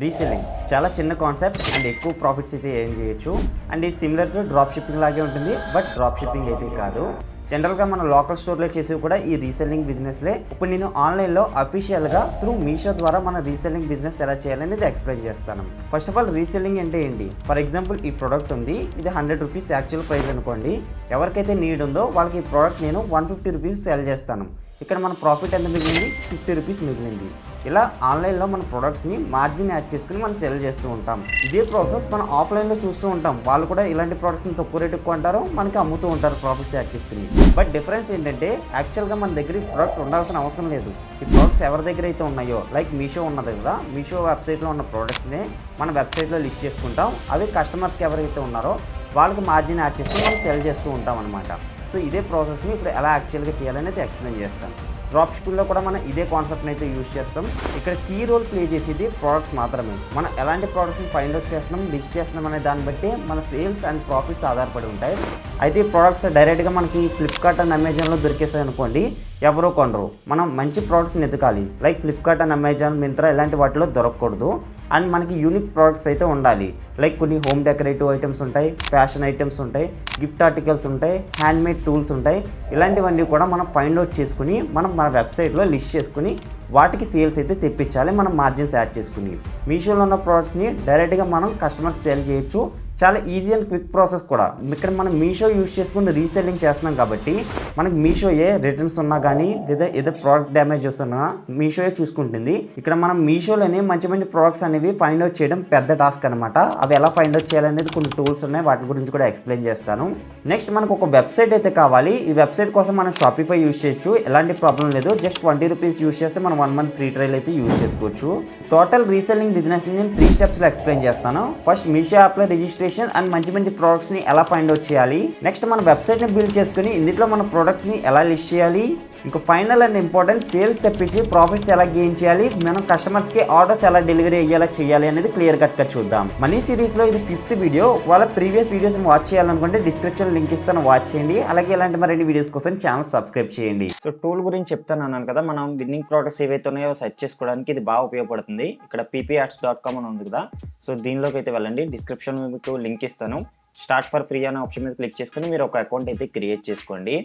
Reselling చాలా చిన్న concept and ఎక్కువ ప్రాఫిట్స్ అయితే ఏం చేయొచ్చు. అండ్ ఇది సిమిలర్ టు డ్రాప్ షిప్పింగ్ లాగే ఉంటుంది, బట్ డ్రాప్ షిప్పింగ్ అయితే కాదు. జనరల్గా మన లోకల్ స్టోర్లో చేసేవి కూడా ఈ రీసెల్లింగ్ బిజినెస్లే. ఇప్పుడు నేను ఆన్లైన్లో అఫీషియల్గా త్రూ మీషో ద్వారా మన రీసెల్లింగ్ బిజినెస్ ఎలా చేయాలనేది ఎక్స్ప్లెయిన్ చేస్తాను. ఫస్ట్ ఆఫ్ ఆల్ రీసెల్లింగ్ అంటే ఏంటి? ఫర్ ఎగ్జాంపుల్ ఈ ప్రోడక్ట్ ఉంది, ఇది 100 రూపీస్ యాక్చువల్ ప్రైస్ అనుకోండి. ఎవరికైతే నీడ్ ఉందో వాళ్ళకి ఈ ప్రోడక్ట్ నేను 150 రూపీస్ సెల్ చేస్తాను. ఇక్కడ మన ప్రాఫిట్ ఎంత మిగిలింది? 50 రూపీస్ మిగిలింది. ఇలా ఆన్లైన్లో మన ప్రొడక్ట్స్ని మార్జిన్ యాడ్ చేసుకుని మనం సెల్ చేస్తూ ఉంటాం. ఇదే ప్రాసెస్ మనం ఆఫ్లైన్లో చూస్తూ ఉంటాం. వాళ్ళు కూడా ఇలాంటి ప్రోడక్ట్స్ని తక్కువ రేటుకు కొంటారు, మనకి అమ్ముతూ ఉంటారు ప్రాఫిట్స్ యాడ్ చేసుకుని. బట్ డిఫరెన్స్ ఏంటంటే యాక్చువల్గా మన దగ్గర ఈ ప్రోడక్ట్ ఉండాల్సిన అవసరం లేదు. ఈ ప్రోడక్ట్స్ ఎవరి దగ్గర అయితే ఉన్నాయో, లైక్ మీషో ఉన్నది కదా, మీషో వెబ్సైట్లో ఉన్న ప్రోడక్ట్స్ని మన వెబ్సైట్లో లిస్ట్ చేసుకుంటాం. అవి కస్టమర్స్కి ఎవరైతే ఉన్నారో వాళ్ళకి మార్జిన్ యాడ్ చేసుకుని మనం సెల్ చేస్తూ ఉంటాం అనమాట. సో ఇదే ప్రాసెస్ని ఇప్పుడు ఎలా యాక్చువల్గా చేయాలనేది ఎక్స్ప్లెయిన్ చేస్తాను. డ్రాప్ షిప్పింగ్లో కూడా మనం ఇదే కాన్సెప్ట్ని అయితే యూజ్ చేస్తాం. ఇక్కడ కీ రోల్ ప్లే చేసేది ప్రోడక్ట్స్ మాత్రమే. మనం ఎలాంటి ప్రోడక్ట్స్ని ఫైండ్ అవుట్ చేస్తున్నాం, లిస్ట్ చేస్తున్నాం అనే దాన్ని బట్టి మన సేల్స్ అండ్ ప్రాఫిట్స్ ఆధారపడి ఉంటాయి. అయితే ఈ ప్రోడక్ట్స్ డైరెక్ట్గా మనకి ఫ్లిప్కార్ట్ అండ్ అమెజాన్లో దొరికేసాయి అనుకోండి, ఎవరో కొనరు. మనం మంచి ప్రోడక్ట్స్ని ఎతకాలి. Like Flipkart and Amazon, Myntra ఇలాంటి వాటిలో దొరకకూడదు. అండ్ మనకి యూనిక్ ప్రోడక్ట్స్ అయితే ఉండాలి. లైక్ కొన్ని హోమ్ డెకరేటివ్ ఐటమ్స్ ఉంటాయి, ఫ్యాషన్ ఐటమ్స్ ఉంటాయి, గిఫ్ట్ ఆర్టికల్స్ ఉంటాయి, హ్యాండ్మేడ్ టూల్స్ ఉంటాయి. ఇలాంటివన్నీ కూడా మనం ఫైండ్ అవుట్ చేసుకుని మనం మన వెబ్సైట్లో లిస్ట్ చేసుకుని వాటికి సేల్స్ అయితే తెప్పించాలి, మనం మార్జిన్స్ యాడ్ చేసుకుని. మీషోలో ఉన్న ప్రోడక్ట్స్ని డైరెక్ట్గా మనం కస్టమర్స్ సేల్ చేయొచ్చు. చాలా ఈజీ అండ్ క్విక్ ప్రాసెస్ కూడా. ఇక్కడ మనం మీషో యూజ్ చేసుకుని రీసెల్లింగ్ చేస్తున్నాం కాబట్టి మనకి మీషోయే రిటర్న్స్ ఉన్నా కానీ లేదా ఏదో ప్రోడక్ట్ డ్యామేజ్ వస్తున్నా మీషోయే చూసుకుంటుంది. ఇక్కడ మనం మీషోలోనే మంచి మంచి ప్రోడక్ట్స్ అనేవి ఫైండ్ అవుట్ చేయడం పెద్ద టాస్క్ అనమాట. అవి ఎలా ఫైండ్ అవుట్ చేయాలనేది కొన్ని టూల్స్ ఉన్నాయి, వాటి గురించి కూడా ఎక్స్ప్లెయిన్ చేస్తాను. నెక్స్ట్ మనకు ఒక వెబ్సైట్ అయితే కావాలి. ఈ వెబ్సైట్ కోసం మనం షాపిఫై యూజ్ చేయొచ్చు, ఎలాంటి ప్రాబ్లం లేదు. జస్ట్ 20 రూపీస్ యూజ్ చేస్తే మనం 1 మంత్ ఫ్రీ ట్రయల్ అయితే యూజ్ చేసుకోవచ్చు. టోటల్ రీసెల్లింగ్ బిజినెస్ నేను 3 స్టెప్స్లో ఎక్స్ప్లెయిన్ చేస్తాను. ఫస్ట్ మీషో యాప్లో రిజిస్ట్రేషన్ అండ్ మంచి మంచి ప్రోడక్ట్స్ని ఎలా ఫైండ్ అవుట్ చేయాలి. నెక్స్ట్ మన వెబ్సైట్ని బిల్డ్ చేసుకుని ఇందులో మన ప్రోడక్ట్స్ని ఎలా లిస్ట్ చేయాలి. ఇంకా ఫైనల్ అండ్ ఇంపార్టెంట్ సేల్స్ తెప్పించి ప్రాఫిట్స్ ఎలా గెయిన్ చేయాలి, మనం కస్టమర్స్కి ఆర్డర్స్ ఎలా డెలివరీ అయ్యేలా చేయాలి అనేది క్లియర్ కట్గా చూద్దాం. మనీ సిరీస్లో ఇది 5th వీడియో. వాళ్ళ ప్రీవియస్ వీడియోస్ని వాచ్ చేయాలనుకుంటే డిస్క్రిప్షన్ లింక్ ఇస్తాను, వాచ్ చేయండి. అలాగే ఇలాంటి మరిన్ని వీడియోస్ కోసం ఛానల్ సబ్స్క్రైబ్ చేయండి. సో టూల్ గురించి చెప్తాను అన్నాను కదా, మనం విన్నింగ్ ప్రోడక్ట్స్ ఏవైతే ఉన్నాయో సెర్చ్ చేసుకోవడానికి ఇది బాగా ఉపయోగపడుతుంది. ఇక్కడ pparts.com అని ఉంది కదా, సో దీనిలోకి అయితే వెళ్ళండి. డిస్క్రిప్షన్ మీకు లింక్ ఇస్తాను. స్టార్ట్ ఫర్ ఫ్రీ అనే ఆప్షన్ మీద క్లిక్ చేసుకుని మీరు ఒక అకౌంట్ అయితే క్రియేట్ చేసుకోండి.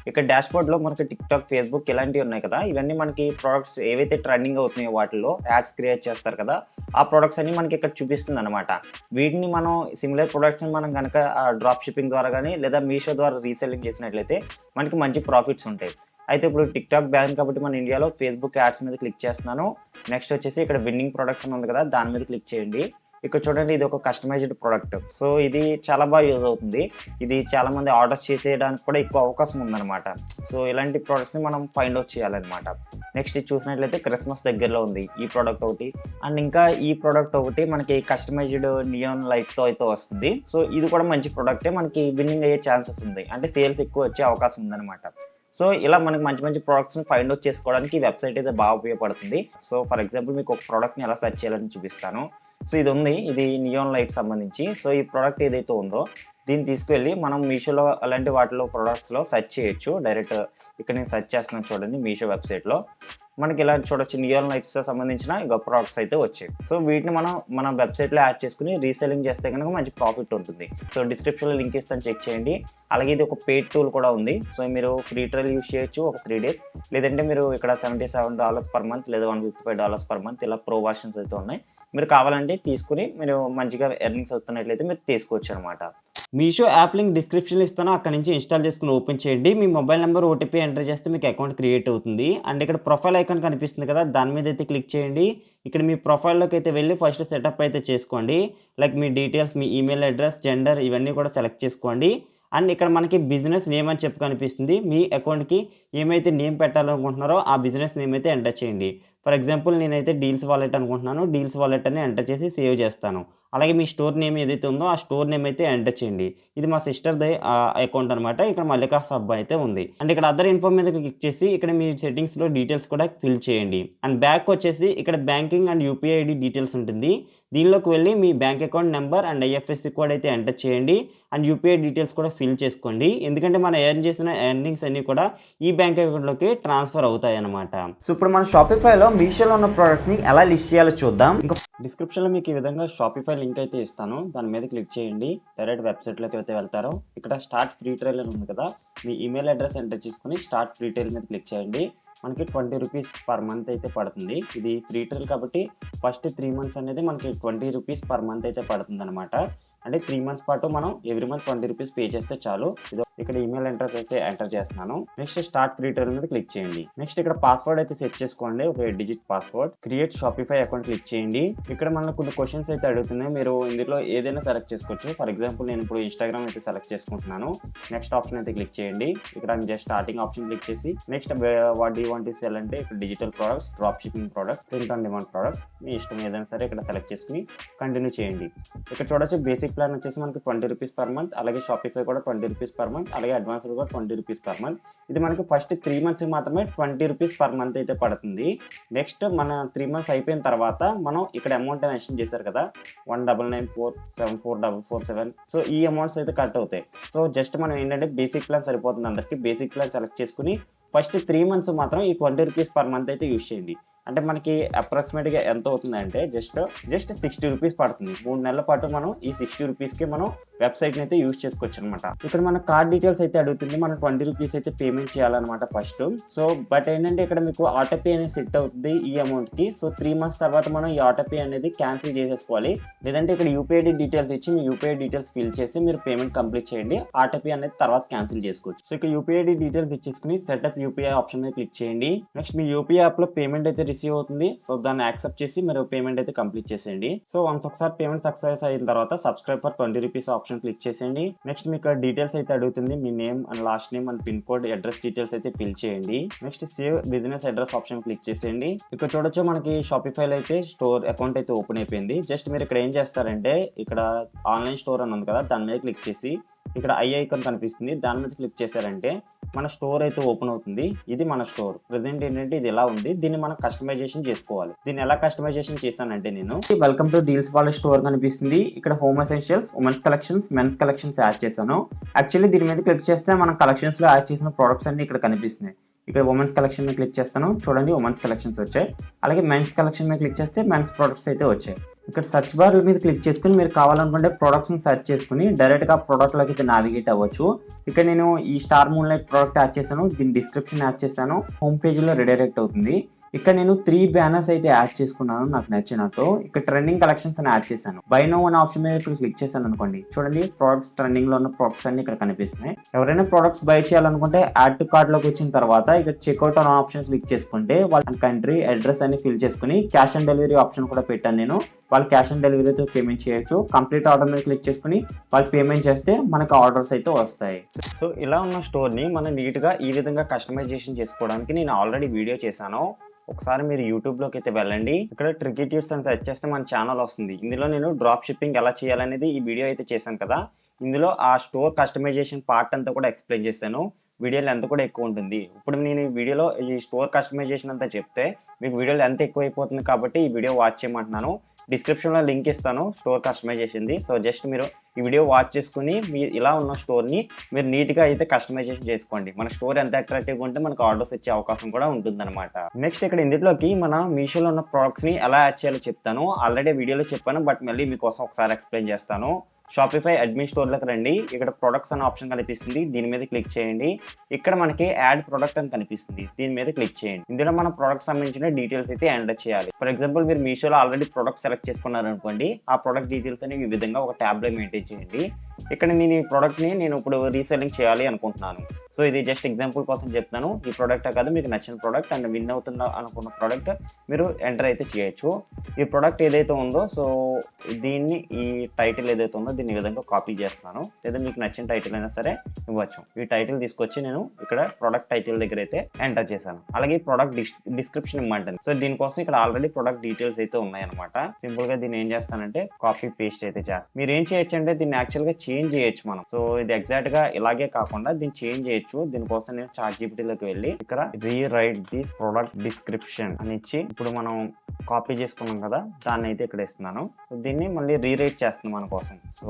ఇక్కడ డాష్బోర్డ్లో మనకి టిక్టాక్, ఫేస్బుక్ ఇలాంటివి ఉన్నాయి కదా, ఇవన్నీ మనకి ప్రోడక్ట్స్ ఏవైతే ట్రెండింగ్ అవుతున్నాయో వాటిలో యాడ్స్ క్రియేట్ చేస్తారు కదా, ఆ ప్రోడక్ట్స్ అన్ని మనకి ఇక్కడ చూపిస్తుంది అనమాట. వీటిని మనం సిమిలర్ ప్రొడక్ట్స్ని మనం కనుక డ్రాప్ షిప్పింగ్ ద్వారా కానీ లేదా మీషో ద్వారా రీసెల్లింగ్ చేసినట్లయితే మనకి మంచి ప్రాఫిట్స్ ఉంటాయి. అయితే ఇప్పుడు టిక్టాక్ బ్యాన్ కాబట్టి మన ఇండియాలో ఫేస్బుక్ యాడ్స్ మీద క్లిక్ చేస్తున్నాను. నెక్స్ట్ వచ్చేసి ఇక్కడ విన్నింగ్ ప్రొడక్ట్స్ ఉంది కదా, దాని మీద క్లిక్ చేయండి. ఇక్కడ చూడండి, ఇది ఒక కస్టమైజ్డ్ ప్రోడక్ట్. సో ఇది చాలా బాగా యూజ్ అవుతుంది. ఇది చాలా మంది ఆర్డర్స్ చేసేయడానికి కూడా ఎక్కువ అవకాశం ఉందన్నమాట. సో ఇలాంటి ప్రోడక్ట్స్ని మనం ఫైండ్ అవుట్ చేయాలన్నమాట. నెక్స్ట్ ఇది చూసినట్లయితే క్రిస్మస్ దగ్గరలో ఉంది ఈ ప్రోడక్ట్ ఒకటి. అండ్ ఇంకా ఈ ప్రోడక్ట్ ఒకటి మనకి కస్టమైజ్డ్ నియాన్ లైట్తో అయితే వస్తుంది. సో ఇది కూడా మంచి ప్రోడక్టే, మనకి విన్నింగ్ అయ్యే ఛాన్సెస్ ఉంది, అంటే సేల్స్ ఎక్కువ వచ్చే అవకాశం ఉందన్నమాట. సో ఇలా మనకి మంచి మంచి ప్రోడక్ట్స్ని ఫైండ్ అవుట్ చేసుకోవడానికి ఈ వెబ్సైట్ అయితే బాగా ఉపయోగపడుతుంది. సో ఫర్ ఎగ్జాంపుల్ మీకు ఒక ప్రోడక్ట్ని ఎలా సెర్చ్ చేయాలని చూపిస్తాను. సో ఇది ఉంది, ఇది నియాన్ లైట్ సంబంధించి. సో ఈ ప్రోడక్ట్ ఏదైతే ఉందో దీన్ని తీసుకువెళ్ళి మనం మీషోలో అలాంటి వాటిలో ప్రోడక్ట్స్లో సెర్చ్ చేయొచ్చు. డైరెక్ట్ ఇక్కడ నేను సెర్చ్ చేస్తున్నాను చూడండి, మీషో వెబ్సైట్లో మనకి ఇలా చూడొచ్చు, నియాన్ లైట్స్ సంబంధించిన ఇంకా ప్రోడక్ట్స్ అయితే వచ్చాయి. సో వీటిని మనం మన వెబ్సైట్లో యాడ్ చేసుకుని రీసెల్లింగ్ చేస్తే కనుక మంచి ప్రాఫిట్ ఉంటుంది. సో డిస్క్రిప్షన్లో లింక్ ఇస్తాను, చెక్ చేయండి. అలాగే ఇది ఒక పెయిడ్ టూల్ కూడా ఉంది. సో మీరు ఫ్రీ ట్రయల్ యూజ్ చేయొచ్చు ఒక 3 days. లేదంటే మీరు ఇక్కడ $77 పర్ మంత్ లేదా $155 పర్ మంత్ ఇలా ప్రో వర్షన్స్ అయితే ఉన్నాయి. మీరు కావాలంటే తీసుకుని మీరు మంచిగా ఎర్నింగ్స్ అవుతున్నట్లయితే మీరు తీసుకోవచ్చు అనమాట. మీషో యాప్ లింక్ డిస్క్రిప్షన్లో ఇస్తాను, అక్కడ నుంచి ఇన్స్టాల్ చేసుకుని ఓపెన్ చేయండి. మీ మొబైల్ నెంబర్ ఓటీపీ ఎంటర్ చేస్తే మీకు అకౌంట్ క్రియేట్ అవుతుంది. అండ్ ఇక్కడ ప్రొఫైల్ ఐకాన్ కనిపిస్తుంది కదా, దాని మీద అయితే క్లిక్ చేయండి. ఇక్కడ మీ ప్రొఫైల్లోకి అయితే వెళ్ళి ఫస్ట్ సెటప్ అయితే చేసుకోండి. లైక్ మీ డీటెయిల్స్, మీ ఈమెయిల్ అడ్రస్, జెండర్ ఇవన్నీ కూడా సెలెక్ట్ చేసుకోండి. అండ్ ఇక్కడ మనకి బిజినెస్ నేమ్ అని చెప్పి కనిపిస్తుంది. మీ అకౌంట్కి ఏమైతే నేమ్ పెట్టాలనుకుంటున్నారో ఆ బిజినెస్ నేమ్ అయితే ఎంటర్ చేయండి. ఫర్ ఎగ్జాంపుల్ నేనైతే డీల్స్ వాలెట్ అనుకుంటున్నాను. డీల్స్ వాలెట్ అని ఎంటర్ చేసి సేవ్ చేస్తాను. అలాగే మీ స్టోర్ నేమ్ ఏదైతే ఉందో ఆ స్టోర్ నేమ్ అయితే ఎంటర్ చేయండి. ఇది మా సిస్టర్ది అకౌంట్ అనమాట. ఇక్కడ మల్లికా సబ్ అయితే ఉంది. అండ్ ఇక్కడ అదర్ ఇన్ఫో మీద క్లిక్ చేసి ఇక్కడ మీ సెట్టింగ్స్లో డీటెయిల్స్ కూడా ఫిల్ చేయండి. అండ్ బ్యాక్ వచ్చేసి ఇక్కడ banking and UPI ID details ఉంటుంది. దీనిలోకి వెళ్ళి మీ bank account number and IFSC code అయితే ఎంటర్ చేయండి. అండ్ యూపీఐ డీటెయిల్స్ కూడా ఫిల్ చేసుకోండి, ఎందుకంటే మనం ఎర్న్ చేసిన ఎర్నింగ్స్ అన్నీ కూడా ఈ బ్యాంక్ అకౌంట్లోకి ట్రాన్స్ఫర్ అవుతాయి అనమాట. సో ఇప్పుడు మన షాపిఫైలో మీషోలో ఉన్న ప్రోడక్ట్స్ని ఎలా లిస్ట్ చేయాలో చూద్దాం. ఇంకా డిస్క్రిప్షన్లో మీకు ఈ విధంగా షాపిఫై లింక్ అయితే ఇస్తాను. దాని మీద క్లిక్ చేయండి. డైరెక్ట్ వెబ్సైట్లోకి అయితే వెళ్తారో ఇక్కడ స్టార్ట్ ఫ్రీ ట్రయల్ అని ఉంది కదా, మీ ఈమెయిల్ అడ్రస్ ఎంటర్ చేసుకుని స్టార్ట్ ఫ్రీ ట్రయల్ మీద క్లిక్ చేయండి. మనకి 20 రూపీస్ పర్ మంత్ అయితే పడుతుంది. ఇది ఫ్రీ ట్రయల్ కాబట్టి ఫస్ట్ 3 మంత్స్ అనేది మనకి 20 రూపీస్ పర్ మంత్ అయితే పడుతుంది అనమాట. అంటే 3 మంత్స్ పాటు మనం ఎవ్రీ మంత్ 20 రూపీస్ పే చేస్తే చాలు. ఇదో ఇక్కడ ఈమెయిల్ అడ్రస్ అయితే ఎంటర్ చేస్తున్నాను. నెక్స్ట్ స్టార్ట్ ఫ్రీ ట్రయల్ మీద క్లిక్ చేయండి. నెక్స్ట్ ఇక్కడ పాస్వర్డ్ అయితే సెట్ చేసుకోండి, ఒక 8 digit password. Create Shopify account click చేయండి. ఇక్కడ మనకు కొన్ని క్వశ్చన్స్ అయితే అడుగుతున్నాయి, మీరు ఇందులో ఏదైనా సెలెక్ట్ చేసుకోవచ్చు. ఫర్ ఎగ్జాంపుల్ నేను ఇప్పుడు ఇన్స్టాగ్రామ్ అయితే సెలెక్ట్ చేసుకుంటున్నాను. నెక్స్ట్ ఆప్షన్ అయితే క్లిక్ చేయండి. ఇక్కడ జస్ట్ స్టార్టింగ్ ఆప్షన్ క్లిక్ చేసి next what do want to sell అంటే ఇక్కడ digital products, drop shipping products, print on demand products, మీ ఇష్టం ఏదైనా సరే ఇక్కడ సెలెక్ట్ చేసుకుని కంటిన్యూ చేయండి. ఇక్కడ చూడొచ్చు బేసిక్ ప్లాన్ వచ్చేసి మనకి 20 రూపీస్ పర్ మంత్, అలాగే షాపిఫై కూడా 20 రూపీస్ పర్ మంత్, అలాగే అడ్వాన్స్డ్ కూడా 20 రూపీస్ పర్ మంత్. ఇది మనకి ఫస్ట్ 3 మంత్స్ మాత్రమే 20 రూపీస్ పర్ మంత్ అయితే పడుతుంది. నెక్స్ట్ మన 3 మంత్స్ అయిపోయిన తర్వాత మనం ఇక్కడ అమౌంట్ మెన్షన్ చేశారు కదా 199474447, సో ఈ అమౌంట్స్ అయితే కట్ అవుతాయి. సో జస్ట్ మనం ఏంటంటే బేసిక్ ప్లాన్ సరిపోతుంది అందరికి. బేసిక్ ప్లాన్ సెలెక్ట్ చేసుకుని ఫస్ట్ 3 మంత్స్ మాత్రం ఈ 20 రూపీస్ పర్ మంత్ అయితే యూజ్ చేయండి. అంటే మనకి అప్రాక్సిమేట్గా ఎంత అవుతుందంటే జస్ట్ 60 రూపీస్ పడుతుంది. 3 నెలల పాటు మనం ఈ 60 రూపీస్కి మనం వెబ్సైట్ని అయితే యూజ్ చేసుకోవచ్చు అనమాట. ఇక్కడ మన కార్డ్ డీటెయిల్స్ అయితే అడుగుతుంది, మనం 20 రూపీస్ అయితే పేమెంట్ చేయాలన్నమాట ఫస్ట్. సో బట్ ఏంటంటే ఇక్కడ మీకు ఆటోపే అనేది సెట్ అవుతుంది ఈ అమౌంట్కి. సో 3 మంత్స్ తర్వాత మనం ఈ ఆటోపే అనేది క్యాన్సిల్ చేసేసుకోవాలి. లేదంటే ఇక్కడ యూపీఐ డీటెయిల్స్ ఇచ్చి మీ యూపీఐ డీటెయిల్స్ ఫిల్ చేసి మీరు పేమెంట్ కంప్లీట్ చేయండి. ఆటోపే అనేది తర్వాత క్యాన్సిల్ చేసుకోవచ్చు. సో ఇక్కడ యూపీఐ డీటెయిల్స్ ఇచ్చేసుకుని సెటప్ యూపీఐ ఆప్షన్ మీద క్లిక్ చేయండి. నెక్స్ట్ మీ యూపీఐ యాప్లో పేమెంట్ అయితే రిసీవ్ అవుతుంది. సో దాన్ని యాక్సెప్ట్ చేసి మీరు పేమెంట్ అయితే కంప్లీట్ చేసేయండి. సో వన్స్ ఒకసారి పేమెంట్ సక్సెస్ అయిన తర్వాత subscribe for 20 rupees option click చేసేయండి. నెక్స్ట్ మీకు డీటెయిల్స్ అయితే అడుగుతుంది, మీ name and last name and pin code, address details అయితే ఫిల్ చేయండి. Next save business address option click చేసేయండి. ఇక్కడ చూడొచ్చు మనకి షాపిఫైలో అయితే స్టోర్ అకౌంట్ అయితే ఓపెన్ అయిపోయింది. జస్ట్ మీరు ఇక్కడ ఏం చేస్తారంటే ఇక్కడ ఆన్లైన్ స్టోర్ అని ఉంది కదా, దాని మీద క్లిక్ చేసి ఇక్కడ ఐ ఐకాన్ కనిపిస్తుంది, దాని మీద క్లిక్ చేశారంటే మన స్టోర్ అయితే ఓపెన్ అవుతుంది. ఇది మన స్టోర్. ప్రెసెంట్ ఏంటంటే ఇది ఎలా ఉంది, దీన్ని మనం కస్టమైజేషన్ చేసుకోవాలి. దీన్ని ఎలా కస్టమైజేషన్ చేశానంటే నేను వెల్కమ్ టు డీల్స్ వాళ్ళ స్టోర్ కనిపిస్తుంది. ఇక్కడ home essentials, women's collections, men's collections add చేశాను. యాక్చువల్లీ దీని మీద క్లిక్ చేస్తే మనం కలెక్షన్స్ లో యాడ్ చేసిన ప్రొడక్ట్స్ అన్ని ఇక్కడ కనిపిస్తున్నాయి. ఇక్కడ ఉమెన్స్ కలెక్షన్ మీద క్లిక్ చేస్తాను, చూడండి ఉమెన్స్ కలెక్షన్స్ వచ్చాయి. అలాగే మెన్స్ కలెక్షన్ మీద క్లిక్ చేస్తే మెన్స్ ప్రొడక్ట్స్ అయితే వచ్చాయి. ఇక్కడ సర్చ్ బార్ మీద క్లిక్ చేసుకుని మీరు కావాలనుకుంటే ప్రొడక్ట్స్ని సెర్చ్ చేసుకుని డైరెక్ట్గా ప్రోడక్ట్లోకి అయితే నావిగేట్ అవ్వచ్చు. ఇక్కడ నేను ఈ స్టార్ మూన్లైట్ ప్రోడక్ట్ యాడ్ చేశాను, దీని డిస్క్రిప్షన్ యాడ్ చేశాను, హోమ్ పేజీలో రిడైరెక్ట్ అవుతుంది. ఇక్కడ నేను 3 బ్యానర్స్ అయితే యాడ్ చేసుకున్నాను నాకు నచ్చినట్టు. ఇక్కడ ట్రెండింగ్ కలెక్షన్స్ అని యాడ్ చేశాను. బై నో అనే ఆప్షన్ మీద ఇక్కడ క్లిక్ చేశాను అనుకోండి, చూడండి ప్రొడక్ట్స్ ట్రెండింగ్ లో ఉన్న ప్రొడక్ట్స్ అన్ని ఇక్కడ కనిపిస్తున్నాయి. ఎవరైనా ప్రొడక్ట్స్ బై చేయాలనుకుంటే యాడ్ టు కార్ట్ లోకి వచ్చిన తర్వాత ఇక్కడ చెక్అవుట్ అనే ఆప్షన్ క్లిక్ చేసుకుంటే వాళ్ళ కంట్రీ అడ్రస్ అన్ని ఫిల్ చేసుకుని క్యాష్ ఆన్ డెలివరీ ఆప్షన్ కూడా పెట్టాను నేను. వాళ్ళు క్యాష్ ఆన్ డెలివరీతో పేమెంట్ చేయొచ్చు. కంప్లీట్ ఆర్డర్ మీద క్లిక్ చేసుకుని వాళ్ళు పేమెంట్ చేస్తే మనకు ఆర్డర్స్ అయితే వస్తాయి. సో ఇలా ఉన్న స్టోర్ని మనం నీట్గా ఈ విధంగా కస్టమైజేషన్ చేసుకోవడానికి నేను ఆల్రెడీ వీడియో చేశాను. ఒకసారి మీరు యూట్యూబ్లోకి అయితే వెళ్ళండి. ఇక్కడ ట్రికీ టిప్స్ అని సెర్చ్ చేస్తే మన ఛానల్ వస్తుంది. ఇందులో నేను డ్రాప్ షిప్పింగ్ ఎలా చేయాలనేది ఈ వీడియో అయితే చేశాను కదా. ఇందులో ఆ స్టోర్ కస్టమైజేషన్ పార్ట్ అంతా కూడా ఎక్స్ప్లెయిన్ చేశాను. వీడియో లెంత్ కూడా ఎక్కువ ఉంటుంది. ఇప్పుడు నేను ఈ వీడియోలో ఈ స్టోర్ కస్టమైజేషన్ అంతా చెప్తే మీకు వీడియో లెంత్ ఎక్కువ అయిపోతుంది కాబట్టి ఈ వీడియో వాచ్ చేయమంటున్నాను. డిస్క్రిప్షన్లో లింక్ ఇస్తాను స్టోర్ కస్టమైజేషన్ది. సో జస్ట్ మీరు ఈ వీడియో వాచ్ చేసుకుని మీరు ఇలా ఉన్న స్టోర్ని మీరు నీట్గా అయితే కస్టమైజేషన్ చేసుకోండి. మన స్టోర్ ఎంత అట్రాక్టివ్గా ఉంటే మనకు ఆర్డర్స్ వచ్చే అవకాశం కూడా ఉంటుందన్నమాట. నెక్స్ట్ ఇక్కడ ఇందులోకి మన మీషోలో ఉన్న ప్రోడక్ట్స్ని ఎలా యాడ్ చేయాలో చెప్తాను. ఆల్రెడీ వీడియోలో చెప్పాను, బట్ మళ్ళీ మీకోసం ఒకసారి ఎక్స్ప్లెయిన్ చేస్తాను. షాపిఫై అడ్మిన్ స్టోర్లోకి రండి. ఇక్కడ ప్రొడక్ట్స్ అనే ఆప్షన్ కనిపిస్తుంది, దీని మీద క్లిక్ చేయండి. ఇక్కడ మనకి యాడ్ ప్రొడక్ట్ అని కనిపిస్తుంది, దీని మీద క్లిక్ చేయండి. ఇందులో మన ప్రొడక్ట్ సంబంధించిన డీటెయిల్స్ అయితే ఎంటర్ చేయాలి. ఫర్ ఎగ్జాంపుల్ మీరు మీషోలో ఆల్రెడీ ప్రొడక్ట్ సెలెక్ట్ చేసుకున్నారు అనుకోండి, ఆ ప్రొడక్ట్ డీటెయిల్స్ అనేవి ఈ విధంగా ఒక ట్యాబ్లో మెయింటైన్ చేయండి. ఇక్కడ నేను ఈ ప్రోడక్ట్ని నేను ఇప్పుడు రీసెల్లింగ్ చేయాలి అనుకుంటున్నాను. సో ఇది జస్ట్ ఎగ్జాంపుల్ కోసం చెప్తాను. ఈ ప్రోడక్టే కాదు, మీకు నచ్చిన ప్రోడక్ట్ అండ్ విన్ అవుతుందా అనుకున్న ప్రోడక్ట్ మీరు ఎంటర్ అయితే చేయొచ్చు. ఈ ప్రోడక్ట్ ఏదైతే ఉందో సో దీన్ని ఈ టైటిల్ ఏదైతే ఉందో దీన్ని ఈ విధంగా కాపీ చేస్తున్నాను. లేదా మీకు నచ్చిన టైటిల్ అయినా సరే ఇవ్వచ్చు. ఈ టైటిల్ తీసుకొచ్చి నేను ఇక్కడ ప్రోడక్ట్ టైటిల్ దగ్గర అయితే ఎంటర్ చేశాను. అలాగే ప్రోడక్ట్ డిస్క్రిప్షన్ ఇమ్మంటాను. సో దీనికోసం ఇక్కడ ఆల్రెడీ ప్రోడక్ట్ డీటెయిల్స్ అయితే ఉన్నాయన్నమాట. సింపుల్ గా దీన్ని ఏం చేస్తానంటే కాపీ పేస్ట్ అయితే చేస్తాను. మీరు ఏం చేయొచ్చు అంటే దీన్ని యాక్చువల్ గా చేంజ్ చేయొచ్చు మనం. సో ఇది ఎగ్జాక్ట్ గా ఇలాగే కాకుండా దీన్ని చేంజ్ చేయొచ్చు. దీనికోసం నేను ChatGPTలోకి వెళ్ళి ఇక్కడ రీరైట్ దిస్ ప్రొడక్ట్ డిస్క్రిప్షన్ అని ఇచ్చి ఇప్పుడు మనం కాపీ చేసుకున్నాం కదా దాన్ని అయితే ఇక్కడ ఇస్తున్నాను. సో దీన్ని మళ్ళీ రీరైట్ చేస్తున్నాం మన కోసం. సో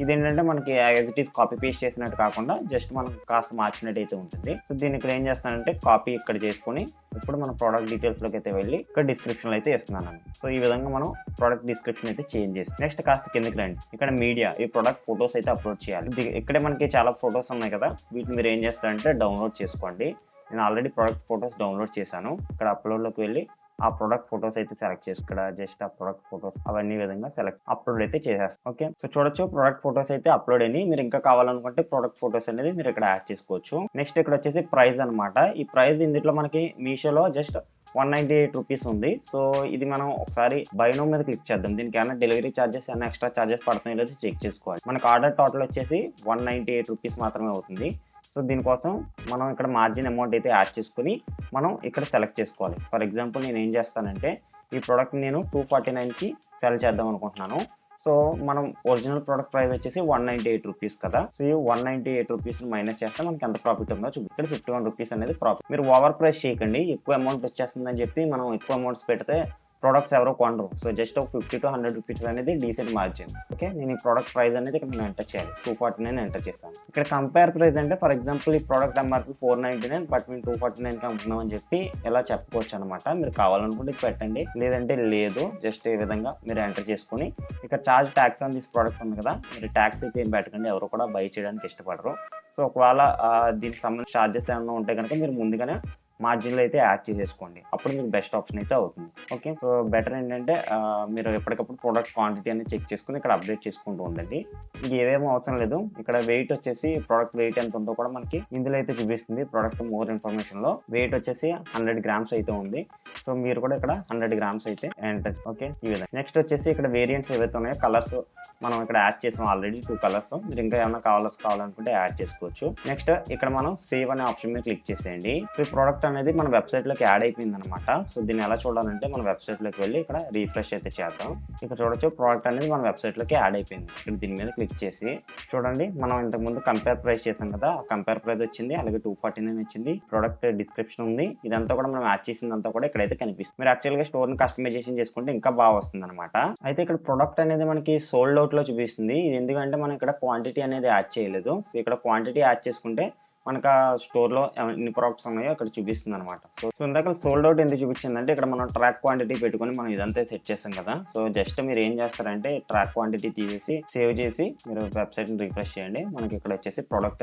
ఇదేంటంటే మనకి as it is copy paste చేసినట్టు కాకుండా జస్ట్ మనం కాస్త మార్చినట్టు అయితే ఉంటుంది. సో దీన్ని ఇక్కడ ఏం చేస్తానంటే కాపీ ఇక్కడ చేసుకొని ఇప్పుడు మన ప్రోడక్ట్ డీటెయిల్స్లోకి అయితే వెళ్ళి ఇక్కడ డిస్క్రిప్షన్లో అయితే ఇస్తున్నాను. సో ఈ విధంగా మనం ప్రోడక్ట్ డిస్క్రిప్షన్ అయితే చేంజ్ చేసి నెక్స్ట్ కాస్త కిందకి రండి. ఇక్కడ మీడియా ఈ ప్రోడక్ట్ ఫొటోస్ అయితే అప్లోడ్ చేయాలి. ఇక్కడే మనకి చాలా ఫొటోస్ ఉన్నాయి కదా, వీటిని మీరు ఏం చేస్తారంటే డౌన్లోడ్ చేసుకోండి. నేను ఆల్రెడీ ప్రోడక్ట్ ఫొటోస్ డౌన్లోడ్ చేశాను. ఇక్కడ అప్లోడ్లోకి వెళ్ళి ఆ ప్రోడక్ట్ ఫొటోస్ అయితే సెలెక్ట్ చేసి ఇక్కడ జస్ట్ ఆ ప్రోడక్ట్ ఫొటోస్ అవన్నీ విధంగా అప్లోడ్ అయితే చేసేస్తాం. ఓకే, సో చూడొచ్చు ప్రోడక్ట్ ఫొటోస్ అయితే అప్లోడ్ అయినాయి. మీరు ఇంకా కావాలనుకుంటే ప్రోడక్ట్ ఫొటోస్ అనేది మీరు ఇక్కడ యాడ్ చేసుకోవచ్చు. నెక్స్ట్ ఇక్కడ వచ్చేసి ప్రైస్ అనమాట. ఈ ప్రైస్ ఇందులో మనకి మీషోలో జస్ట్ 198 రూపీస్ ఉంది. సో ఇది మనం ఒకసారి బై నౌ మీద క్లిక్ చేద్దాం. దీనికి ఏమైనా డెలివరీ ఛార్జెస్ ఏమైనా ఎక్స్ట్రా ఛార్జెస్ పడుతున్నాయో లేదో చెక్ చేసుకోవాలి. మనకు ఆర్డర్ టోటల్ వచ్చేసి 198 రూపీస్ మాత్రమే అవుతుంది. సో దీనికోసం మనం ఇక్కడ మార్జిన్ అమౌంట్ అయితే యాడ్ చేసుకుని మనం ఇక్కడ సెలెక్ట్ చేసుకోవాలి. ఫర్ ఎగ్జాంపుల్ నేను ఏం చేస్తానంటే ఈ ప్రోడక్ట్ నేను 249కి సెల్ చేద్దాం అనుకుంటున్నాను. సో మనం ఒరిజినల్ ప్రోడక్ట్ ప్రైస్ వచ్చేసి 198 రూపీస్ కదా. సో ఈ 198 రూపీస్ మైనస్ చేస్తే మనకి ఎంత ప్రాఫిట్ ఉందో ఇక్కడ 51 రూపీస్ అనేది ప్రాఫిట్. మీరు ఓవర్ ప్రైస్ చేయకండి. ఎక్కువ అమౌంట్ వచ్చేస్తుందని చెప్పి మనం ఎక్కువ అమౌంట్స్ పెడితే ప్రోడక్ట్స్ ఎవరో కొనరు. సో జస్ట్ ఒక 50 to 100 రూపీస్ అనేది డీసెంట్ మార్జిన్. ఓకే, నేను ఈ ప్రోడక్ట్ ప్రైస్ అనేది ఇక్కడ నేను ఎంటర్ చేయాలి. 249 ఎంటర్ చేస్తాను. ఇక్కడ కంపేర్ ప్రైస్ అంటే ఫర్ ఎగ్జాంపుల్ ఈ ప్రోడక్ట్ ఎంఆర్పి 499 బట్ మేము 249కి అమ్ముతున్నాం అని చెప్పి ఎలా చెప్పుకోవచ్చు అనమాట. మీరు కావాలనుకుంటే పెట్టండి, లేదంటే లేదు. జస్ట్ ఈ విధంగా మీరు ఎంటర్ చేసుకుని ఇక్కడ charge tax on this product ఉంది కదా, మీరు ట్యాక్స్ అయితే ఏం పెట్టకండి. ఎవరు కూడా బై చేయడానికి ఇష్టపడరు. సో ఒకవేళ దీనికి సంబంధించిన చార్జెస్ ఏమైనా ఉంటే కనుక మీరు ముందుగానే మార్జిన్లో అయితే యాడ్ చేసేసుకోండి. అప్పుడు మీకు బెస్ట్ ఆప్షన్ అయితే అవుతుంది. ఓకే, సో బెటర్ ఏంటంటే మీరు ఎప్పటికప్పుడు ప్రోడక్ట్ క్వాంటిటీ అనేది చెక్ చేసుకుని ఇక్కడ అప్డేట్ చేసుకుంటూ ఉండండి. ఇంక ఏవేమో అవసరం లేదు. ఇక్కడ వెయిట్ వచ్చేసి ప్రోడక్ట్ వెయిట్ ఎంత ఉందో కూడా మనకి ఇందులో అయితే చూపిస్తుంది. ప్రోడక్ట్ మోర్ ఇన్ఫర్మేషన్లో వెయిట్ వచ్చేసి 100 grams అయితే ఉంది. సో మీరు కూడా ఇక్కడ 100 grams అయితే ఎంటర్. ఓకే, ఈ విధంగా నెక్స్ట్ వచ్చేసి ఇక్కడ వేరియంట్స్ ఏవైతే ఉన్నాయో కలర్స్ మనం ఇక్కడ యాడ్ చేసాం ఆల్రెడీ 2 కలర్స్. మీరు ఇంకా ఏమైనా కావాలనుకుంటే యాడ్ చేసుకోవచ్చు. నెక్స్ట్ ఇక్కడ మనం సేవ్ అనే ఆప్షన్ మీద క్లిక్ చేసేయండి. సో ఈ ప్రోడక్ట్ అనేది మన వెబ్సైట్ లోకి యాడ్ అయిపోయింది అనమాట. సో దీన్ని ఎలా చూడాలంటే మన వెబ్సైట్ లోకి వెళ్ళి ఇక్కడ రీఫ్రెష్ అయితే చేద్దాం. ఇక్కడ చూడొచ్చు ప్రోడక్ట్ అనేది మన వెబ్సైట్ లోకి యాడ్ అయిపోయింది. ఇక్కడ దీని మీద క్లిక్ చేసి చూడండి, మనం ఇంతకుముందు కంపేర్ ప్రైస్ చేసాం కదా, ఆ కంపేర్ ప్రైస్ వచ్చింది. అలాగే 249 వచ్చింది. ప్రోడక్ట్ డిస్క్రిప్షన్ ఉంది. ఇదంతా కూడా మనం యాడ్ చేసిందంతా కూడా ఇక్కడైతే కనిపిస్తుంది. మీరు యాక్చువల్ గా స్టోర్ ని కస్టమైజేషన్ చేసుకుంటే ఇంకా బాగా వస్తుంది అనమాట. అయితే ఇక్కడ ప్రొడక్ట్ అనేది మనకి సోల్డ్ అవుట్ లో చూపిస్తుంది. ఇది ఎందుకంటే మనం ఇక్కడ క్వాంటిటీ అనేది యాడ్ చేయలేదు. సో ఇక్కడ క్వాంటిటీ యాడ్ చేసుకుంటే మనకు ఆ స్టోర్లో ఎన్ని ప్రోడక్ట్స్ ఉన్నాయో అక్కడ చూపిస్తుంది అనమాట. సో ఇందాక సోల్డ్ అవుట్ ఎందుకు చూపించిందంటే ఇక్కడ మనం ట్రాక్ క్వాంటిటీ పెట్టుకొని మనం ఇదంతా సెట్ చేస్తాం కదా. సో జస్ట్ మీరు ఏం చేస్తారంటే ట్రాక్ క్వాంటిటీ తీసేసి సేవ్ చేసి మీరు వెబ్సైట్ని రిఫ్రెష్ చేయండి. మనకి ఇక్కడ వచ్చేసి ప్రోడక్ట్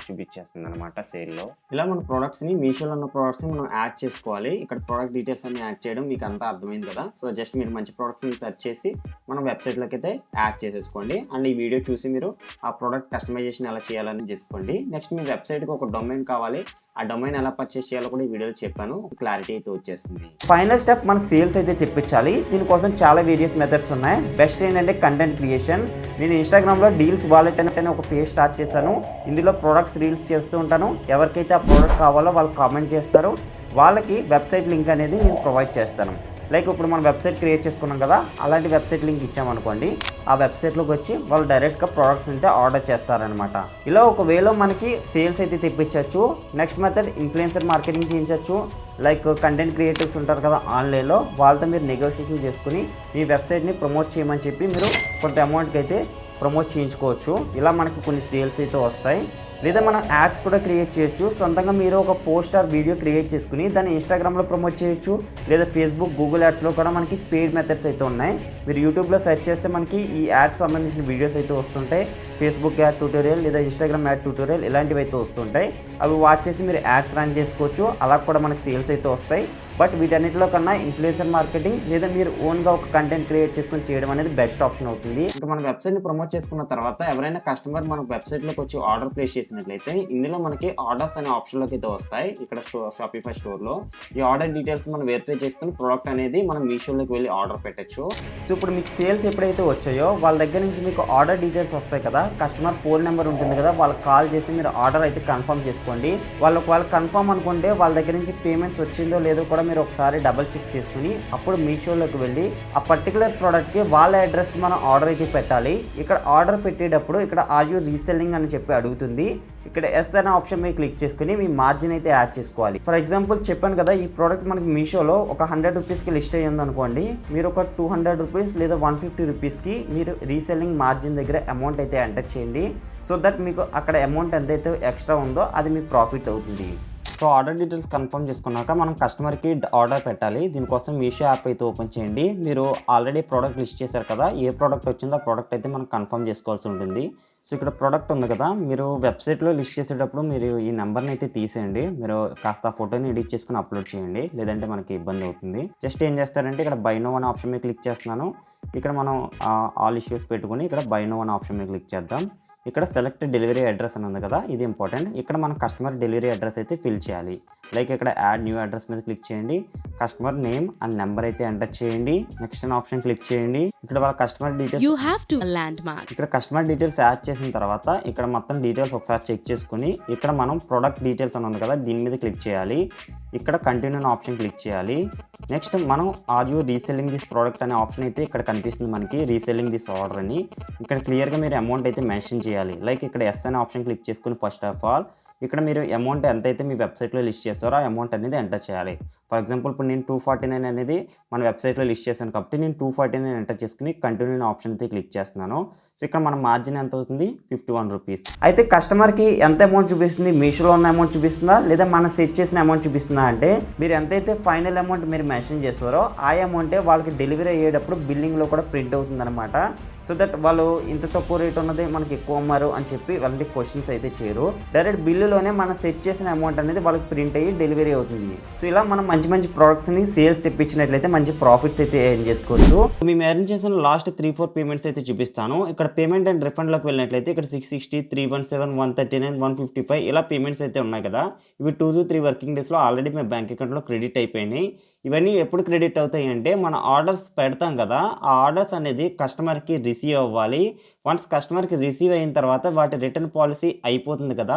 చూపించేస్తుంది అనమాట సేల్లో. ఇలా మన ప్రోడక్ట్స్ని మీషోలో ఉన్న ప్రోడక్ట్స్ని మనం యాడ్ చేసుకోవాలి. ఇక్కడ ప్రోడక్ట్ డీటెయిల్స్ అన్ని యాడ్ చేయడం మీకు అంతా అర్థమైంది కదా. సో జస్ట్ మీరు మంచి ప్రోడక్ట్స్ని సెర్చ్ చేసి మనం వెబ్సైట్లోకి అయితే యాడ్ చేసేసుకోండి. అండ్ ఈ వీడియో చూసి మీరు ఆ ప్రోడక్ట్ కస్టమైజేషన్ ఎలా చేయాలని చేసుకోండి. నెక్స్ట్ మీ వెబ్సైట్ ఒక డొమైన్ కావాలి. ఆ డొమైన్ ఎలా పర్చేస్ చేయాలో కూడా ఈ వీడియోలో చెప్పాను. క్లారిటీ అయితే వచ్చేస్తుంది. ఫైనల్ స్టెప్ మన సేల్స్ అయితే తెప్పించాలి. దీనికోసం చాలా వేరియస్ మెథడ్స్ ఉన్నాయి. బెస్ట్ ఏంటంటే కంటెంట్ క్రియేషన్. నేను ఇన్స్టాగ్రామ్లో డీల్స్ వాలెట్ అనే ఒక పేజ్ స్టార్ట్ చేశాను. ఇందులో ప్రోడక్ట్స్ రీల్స్ చేస్తూ ఉంటాను. ఎవరికైతే ఆ ప్రోడక్ట్ కావాలో వాళ్ళు కామెంట్ చేస్తారు. వాళ్ళకి వెబ్సైట్ లింక్ అనేది నేను ప్రొవైడ్ చేస్తాను. లైక్ ఇప్పుడు మనం వెబ్సైట్ క్రియేట్ చేసుకున్నాం కదా, అలాంటి వెబ్సైట్ లింక్ ఇచ్చామనుకోండి, ఆ వెబ్సైట్లోకి వచ్చి వాళ్ళు డైరెక్ట్గా ప్రోడక్ట్స్ ఉంటే ఆర్డర్ చేస్తారనమాట. ఇలా ఒక వేలో మనకి సేల్స్ అయితే తెప్పించవచ్చు. నెక్స్ట్ మెథడ్ ఇన్ఫ్లుయెన్సర్ మార్కెటింగ్ చేయించవచ్చు. లైక్ కంటెంట్ క్రియేటర్స్ ఉంటారు కదా ఆన్లైన్లో, వాళ్ళతో మీరు నెగోషియేషన్ చేసుకుని మీ వెబ్సైట్ని ప్రమోట్ చేయమని చెప్పి మీరు కొంత అమౌంట్కి అయితే ప్రమోట్ చేయించుకోవచ్చు. ఇలా మనకి కొన్ని సేల్స్ అయితే వస్తాయి. లేదా మనం యాడ్స్ కూడా క్రియేట్ చేయొచ్చు. సొంతంగా మీరు ఒక పోస్ట్ ఆర్ వీడియో క్రియేట్ చేసుకుని దాన్ని ఇన్స్టాగ్రామ్లో ప్రమోట్ చేయొచ్చు. లేదా ఫేస్బుక్, గూగుల్ యాడ్స్లో కూడా మనకి పెయిడ్ మెథడ్స్ అయితే ఉన్నాయి. మీరు యూట్యూబ్లో సెర్చ్ చేస్తే మనకి ఈ యాడ్స్ సంబంధించిన వీడియోస్ అయితే వస్తుంటాయి. ఫేస్బుక్ యాడ్ ట్యూటోరియల్ లేదా ఇన్స్టాగ్రామ్ యాడ్ ట్యూటోరియల్ ఇలాంటివి అయితే వస్తుంటాయి. అవి వాచ్ చేసి మీరు యాడ్స్ రన్ చేసుకోవచ్చు. అలా కూడా మనకి సేల్స్ అయితే వస్తాయి. బట్ వీటన్నిటిలో కన్నా ఇన్ఫ్లుయెన్సర్ మార్కెటింగ్ లేదా మీరు ఓన్గా ఒక కంటెంట్ క్రియేట్ చేసుకుని చేయడం అనేది బెస్ట్ ఆప్షన్ అవుతుంది. ఇంకా మన వెబ్సైట్ని ప్రమోట్ చేసుకున్న తర్వాత ఎవరైనా కస్టమర్ మన వెబ్సైట్లోకి వచ్చి ఆర్డర్ ప్లేస్ చేసినట్లయితే ఇందులో మనకి ఆర్డర్స్ అనే ఆప్షన్లోకి అయితే వస్తాయి. ఇక్కడ షాపిఫై స్టోర్లో ఈ ఆర్డర్ డీటెయిల్స్ మనం వెరిఫై చేసుకుని ప్రోడక్ట్ అనేది మనం మీషోలోకి వెళ్ళి ఆర్డర్ పెట్టచ్చు. సో ఇప్పుడు మీకు సేల్స్ ఎప్పుడైతే వచ్చాయో వాళ్ళ దగ్గర నుంచి మీకు ఆర్డర్ డీటెయిల్స్ వస్తాయి కదా, కస్టమర్ ఫోన్ నెంబర్ ఉంటుంది కదా, వాళ్ళకి కాల్ చేసి మీరు ఆర్డర్ అయితే కన్ఫర్మ్ చేసుకోండి. వాళ్ళు ఒకవేళ కన్ఫర్మ్ అనుకుంటే వాళ్ళ దగ్గర నుంచి పేమెంట్స్ వచ్చిందో లేదో కూడా మీరు ఒకసారి డబల్ చెక్ చేసుకుని అప్పుడు మీషోలోకి వెళ్ళి ఆ పర్టికులర్ ప్రోడక్ట్కి వాళ్ళ అడ్రస్కి మనం ఆర్డర్ అయితే పెట్టాలి. ఇక్కడ ఆర్డర్ పెట్టేటప్పుడు ఇక్కడ ఆర్ యూ రీసెల్లింగ్ అని చెప్పి అడుగుతుంది. ఇక్కడ ఎస్ అనే ఆప్షన్ మీద క్లిక్ చేసుకుని మీ మార్జిన్ అయితే యాడ్ చేసుకోవాలి. ఫర్ ఎగ్జాంపుల్ చెప్పాను కదా, ఈ ప్రోడక్ట్ మనకి మీషోలో ఒక 100 రూపీస్కి లిస్ట్ అయ్యింది అనుకోండి, మీరు ఒక 200 రూపీస్ లేదా 150 రూపీస్కి మీరు రీసెల్లింగ్ మార్జిన్ దగ్గర అమౌంట్ అయితే ఎంటర్ చేయండి. సో దట్ మీకు అక్కడ అమౌంట్ ఎంతైతే ఎక్స్ట్రా ఉందో అది మీ ప్రాఫిట్ అవుతుంది. సో ఆర్డర్ డీటెయిల్స్ కన్ఫర్మ్ చేసుకున్నాక మనం కస్టమర్కి ఆర్డర్ పెట్టాలి. దీనికోసం మీషో యాప్ అయితే ఓపెన్ చేయండి. మీరు ఆల్రెడీ ప్రోడక్ట్ లిస్ట్ చేశారు కదా, ఏ ప్రోడక్ట్ వచ్చిందో ఆ ప్రోడక్ట్ అయితే మనం కన్ఫర్మ్ చేసుకోవాల్సి ఉంటుంది. సో ఇక్కడ ప్రోడక్ట్ ఉంది కదా, మీరు వెబ్సైట్లో లిస్ట్ చేసేటప్పుడు మీరు ఈ నెంబర్ని అయితే తీసేయండి. మీరు కాస్త ఫోటోని ఎడిట్ చేసుకుని అప్లోడ్ చేయండి, లేదంటే మనకి ఇబ్బంది అవుతుంది. జస్ట్ ఏం చేస్తారంటే ఇక్కడ బై నో అనే ఆప్షన్ మీద క్లిక్ చేస్తున్నాను. ఇక్కడ మనం ఆల్ ఇష్యూస్ పెట్టుకుని ఇక్కడ బై నో అనే ఆప్షన్ మీద క్లిక్ చేద్దాం. ఇక్కడ సెలెక్ట్ డెలివరీ అడ్రస్ అని ఉంది కదా, ఇది ఇంపార్టెంట్. ఇక్కడ మనం కస్టమర్ డెలివరీ అడ్రస్ అయితే ఫిల్ చేయాలి. లైక్ ఇక్కడ యాడ్ న్యూ అడ్రస్ మీద క్లిక్ చేయండి. కస్టమర్ నేమ్ అండ్ నెంబర్ అయితే ఎంటర్ చేయండి. నెక్స్ట్ అనే ఆప్షన్ క్లిక్ చేయండి. ఇక్కడ వాళ్ళ కస్టమర్ డీటెయిల్స్ ఇక్కడ కస్టమర్ డీటెయిల్స్ యాడ్ చేసిన తర్వాత ఇక్కడ మొత్తం డీటెయిల్స్ ఒకసారి చెక్ చేసుకుని ఇక్కడ మనం ప్రొడక్ట్ డీటెయిల్స్ అని ఉంది కదా, దీని మీద క్లిక్ చేయాలి. ఇక్కడ కంటిన్యూ అనే ఆప్షన్ క్లిక్ చేయాలి. నెక్స్ట్ మనం are you reselling this product అనే ఆప్షన్ అయితే ఇక్కడ కనిపిస్తుంది మనకి, రీసెల్లింగ్ దిస్ ఆర్డర్ అని. ఇక్కడ క్లియర్గా మీరు అమౌంట్ అయితే మెన్షన్ చేయాలి. లైక్ ఇక్కడ ఎస్ అనే ఆప్షన్ క్లిక్ చేసుకుని ఫస్ట్ ఆఫ్ ఆల్ ఇక్కడ మీరు అమౌంట్ ఎంతైతే మీ వెబ్సైట్లో లిస్ట్ చేస్తారో ఆ అమౌంట్ అనేది ఎంటర్ చేయాలి. ఫర్ ఎగ్జాంపుల్ ఇప్పుడు నేను 249 అనేది మన వెబ్సైట్లో లిస్ట్ చేశాను కాబట్టి నేను 249 ఎంటర్ చేసుకుని కంటిన్యూ ఆప్షన్ అయితే క్లిక్ చేస్తున్నాను. సో ఇక్కడ మన మార్జిన్ ఎంత అవుతుంది, 51 రూపీస్. అయితే కస్టమర్కి ఎంత అమౌంట్ చూపిస్తుంది, మీషోలో ఉన్న అమౌంట్ చూపిస్తుందా లేదా మనం సెట్ చేసిన అమౌంట్ చూపిస్తుందా అంటే, మీరు ఎంతైతే ఫైనల్ అమౌంట్ మీరు మెన్షన్ చేస్తారో ఆ అమౌంటే వాళ్ళకి డెలివరీ అయ్యేటప్పుడు బిల్లింగ్లో కూడా ప్రింట్ అవుతుంది అనమాట. సో దట్ వాళ్ళు ఇంత తక్కువ రేట్ ఉన్నది మనకి ఎక్కువ అమ్మారు అని చెప్పి వాళ్ళకి క్వశ్చన్స్ అయితే చేయరు. డైరెక్ట్ బిల్లులోనే మనం సెట్ చేసిన అమౌంట్ అనేది వాళ్ళకి ప్రింట్ అయ్యి డెలివరీ అవుతుంది. సో ఇలా మనం మంచి మంచి ప్రోడక్ట్స్ని సేల్స్ తెప్పించినట్లయితే మంచి ప్రాఫిట్స్ అయితే ఎర్న్ చేసుకోవచ్చు. మేము ఎర్న్ చేసిన లాస్ట్ 3-4 పేమెంట్స్ అయితే చూపిస్తాను. ఇక్కడ పేమెంట్ అండ్ రిఫండ్లోకి వెళ్ళినట్లయితే ఇక్కడ 660, 317, 139, 155 ఇలా పేమెంట్స్ అయితే ఉన్నాయి కదా. ఇవి 2 to 3 వర్కింగ్ డేస్లో ఆల్రెడీ మీ బ్యాంక్ అకౌంట్లో క్రెడిట్ అయిపోయినాయి. ఇవన్నీ ఎప్పుడు క్రెడిట్ అవుతాయి అంటే, మన ఆర్డర్స్ పెడతాం కదా, ఆ ఆర్డర్స్ అనేది కస్టమర్కి రిసీవ్ అవ్వాలి. వన్స్ కస్టమర్కి రిసీవ్ అయిన తర్వాత వాటి రిటర్న్ పాలసీ అయిపోతుంది కదా,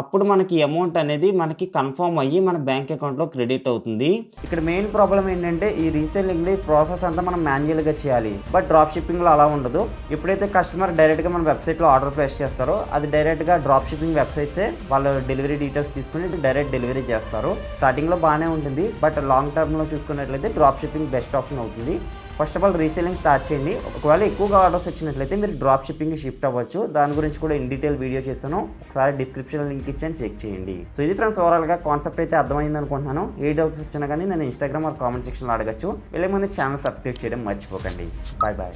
అప్పుడు మనకి అమౌంట్ అనేది మనకి కన్ఫర్మ్ అయ్యి మన బ్యాంక్ అకౌంట్లో క్రెడిట్ అవుతుంది. ఇక్కడ మెయిన్ ప్రాబ్లం ఏంటంటే ఈ రీసెల్లింగ్ ప్రాసెస్ అంతా మనం మాన్యువల్గా చేయాలి. బట్ డ్రాప్ షిప్పింగ్లో అలా ఉండదు. ఎప్పుడైతే కస్టమర్ డైరెక్ట్గా మన వెబ్సైట్లో ఆర్డర్ ప్లేస్ చేస్తారో అది డైరెక్ట్గా డ్రాప్ షిప్పింగ్ వెబ్సైట్సే వాళ్ళ డెలివరీ డీటెయిల్స్ తీసుకుని డైరెక్ట్ డెలివరీ చేస్తారు. స్టార్టింగ్లో బాగానే ఉంటుంది, బట్ లాంగ్ టర్మ్లో చూసుకున్నట్లయితే డ్రాప్ షిప్పింగ్ బెస్ట్ ఆప్షన్ అవుతుంది. First of all reselling start చేయండి. ఒకవేళ ఎక్కువగా ఆర్డర్స్ వచ్చినట్లయితే మీరు డ్రాప్ షిప్పింగ్కి షిఫ్ట్ అవ్వచ్చు. దాని గురించి కూడా ఇన్ డీటెయిల్ వీడియో చేస్తాను, ఒకసారి డిస్క్రిప్షన్లో లింక్ ఇచ్చాను, చెక్ చేయండి. సో ఇది ఫ్రెండ్స్, ఓవరాల్గా కాన్సెప్ట్ అయితే అర్థమైంది అనుకుంటున్నాను. ఏ డౌట్స్ వచ్చినా కానీ నేను ఇన్స్టాగ్రామ్ ఆర్ కామెంట్ సెక్షన్లో అడగచ్చు. వెళ్ళే ముందు ఛానల్ సబ్స్క్రైబ్ చేయడం మర్చిపోకండి. Bye bye.